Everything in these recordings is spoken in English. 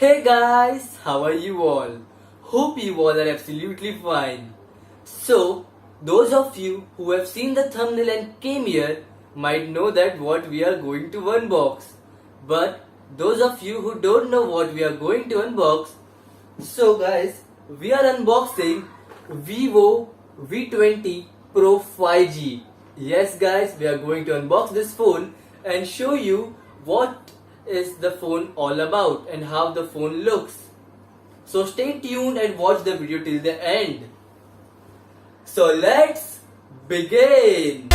Hey guys, how are you all? Hope you all are absolutely fine. So, those of you who have seen the thumbnail and came here might know that what we are going to unbox. But those of you who don't know what we are going to unbox, so guys, we are unboxing Vivo V20 Pro 5G. Yes guys, we are going to unbox this phone and show you what is the phone all about and how the phone looks. So stay tuned and watch the video till the end. So let's begin.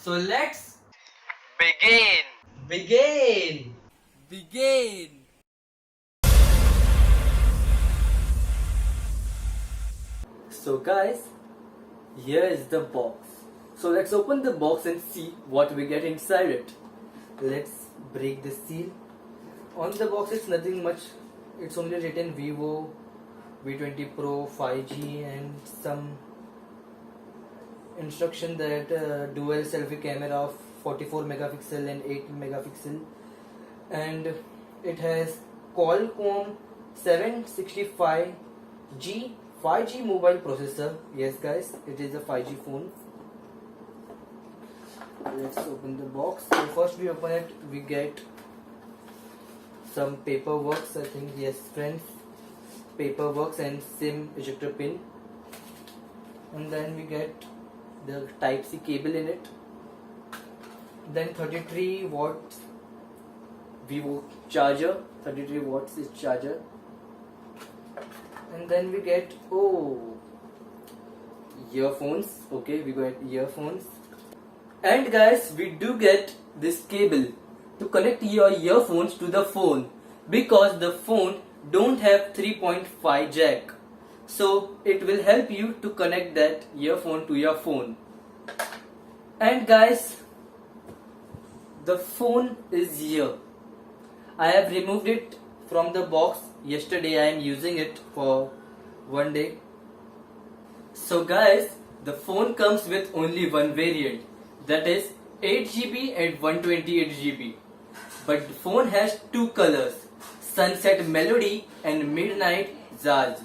So let's begin. Begin. So guys, here is the box. So let's open the box and see what we get inside it. Let's break the seal. On the box it's nothing much. It's only written Vivo V20 Pro 5G and some instruction that dual selfie camera of 44 megapixel and 8 megapixel, and it has Qualcomm 765G 5G mobile processor. Yes guys, it is a 5G phone. Let's open the box. So first we open it, we get some paperwork. I think, yes friends, paperwork and SIM ejector pin, and then we get the Type-C cable in it, then 33 watts Vivo charger, 33 watts is charger, and then we get earphones. Okay, we got earphones, and guys, we do get this cable to connect your earphones to the phone, because the phone don't have 3.5 jack. So it will help you to connect that earphone to your phone. And guys, the phone is here. I have removed it from the box yesterday. I am using it for one day. So guys, the phone comes with only one variant, that is 8GB and 128GB. But the phone has two colors, Sunset Melody and Midnight Zaz.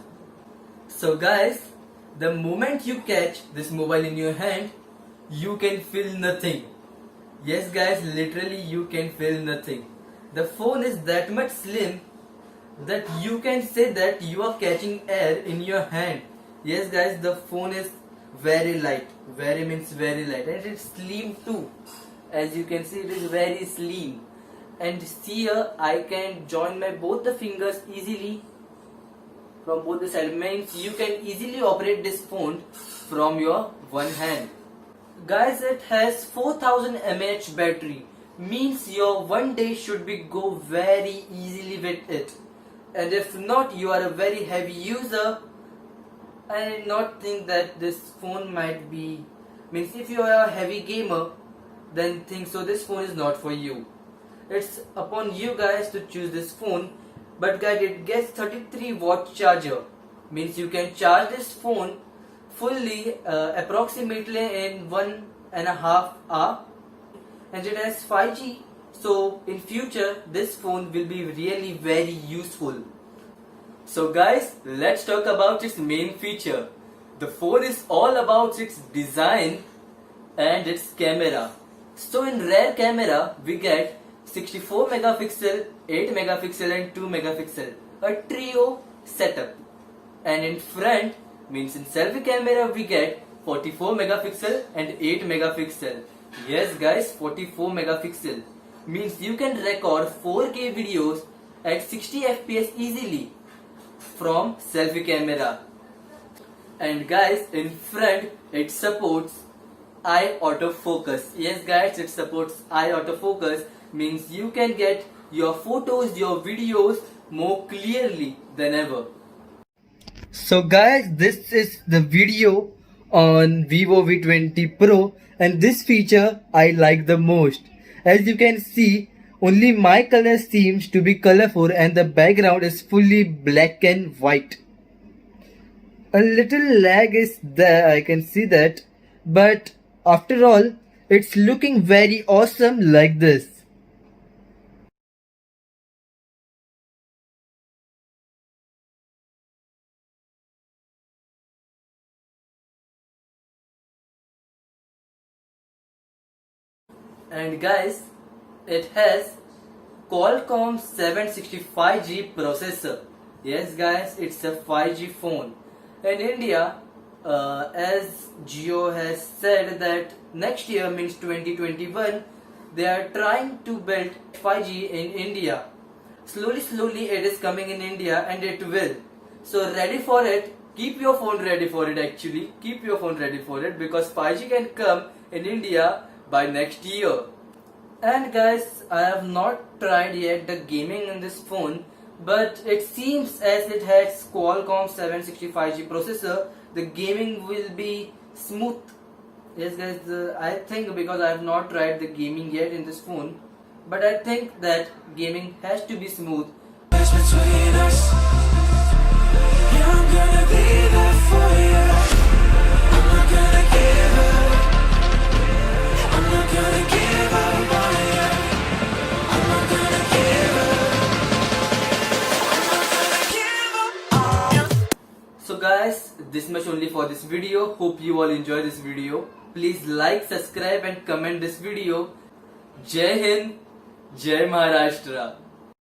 So guys, the moment you catch this mobile in your hand, you can feel nothing. Yes guys, literally you can feel nothing. The phone is that much slim that you can say that you are catching air in your hand. Yes guys, the phone is very light, very means very light, and it's slim too. As you can see, it is very slim. And see here, I can join my both the fingers easily from both the sides, means you can easily operate this phone from your one hand. Guys, it has 4000 mAh battery, means your one day should be go very easily with it. And if not, you are a very heavy user, I did not think that this phone might be, means if you are a heavy gamer, then think so this phone is not for you. It's upon you guys to choose this phone. But guys, it gets 33 watt charger, means you can charge this phone fully approximately in 1.5 hours, and it has 5G. So in future this phone will be really very useful. So guys, let's talk about its main feature. The phone is all about its design and its camera. So in rear camera we get 64 megapixel, 8 megapixel and 2 megapixel, a trio setup. And in front, means in selfie camera, we get 44 megapixel and 8 megapixel. Yes guys, 44 megapixel means you can record 4K videos at 60 fps easily from selfie camera. And guys, in front it supports eye autofocus. Yes guys, it supports eye autofocus, means you can get your photos, your videos more clearly than ever. So guys, this is the video on Vivo V20 Pro, and this feature I like the most. As you can see, only my color seems to be colorful and the background is fully black and white. A little lag is there, I can see that, but after all, it's looking very awesome like this. And guys, it has Qualcomm 765G processor. Yes guys, it's a 5G phone. In India, as Jio has said that next year means 2021, they are trying to build 5G in India. Slowly it is coming in India and it will. So ready for it. Keep your phone ready for it actually. Keep your phone ready for it because 5G can come in India by next year. And guys, I have not tried yet the gaming in this phone, but it seems as it has Qualcomm 765G processor, the gaming will be smooth. Yes guys, I think because I have not tried the gaming yet in this phone, but I think that gaming has to be smooth. Between us, yeah, I'm gonna be there for you. I'm not gonna give up. I'm not gonna give up on you. I'm not gonna give up. I'm not gonna give up on you. So guys, this much only for this video. Hope you all enjoy this video. Please like, subscribe and comment this video. Jai Hind, Jai Maharashtra.